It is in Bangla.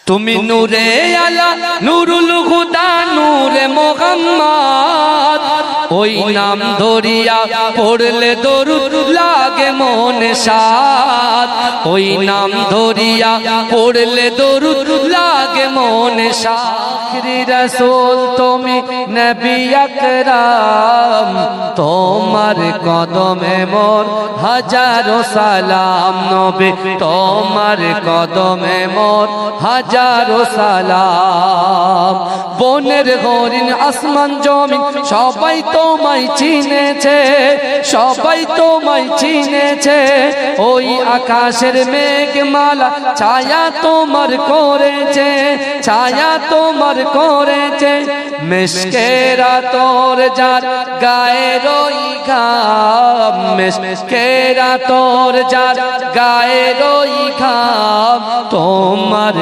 তুমি নূরে আলা নুরুল হুদা নূরে মুহাম্মদ, ওই নাম ধরিয়া পড়লে দরুদ লাগে মনে সাদ, ওই নাম ধরিয়া পড়লে দরুদ লাগে মনে সাদ। আখরি রাসূল তুমি নবী আকরাম, তোমার কদমে মোর হাজারো সালাম। নবী তোমার কদমে মোর হাজারো সালাম। বনের হরিণ আসমান জমিন সবাই তোমায় চিনেছে, সবাই তোমায় চিনেছে। ওই আকাশের মেঘমালা ছায়া তোমার করেছে, ছায়া তোমার করেছে। মিশকেরা তোর যার গায়ের ওই ঘাম, মিশকেরা তোর যার গায়ের ওই ঘাম। তোমার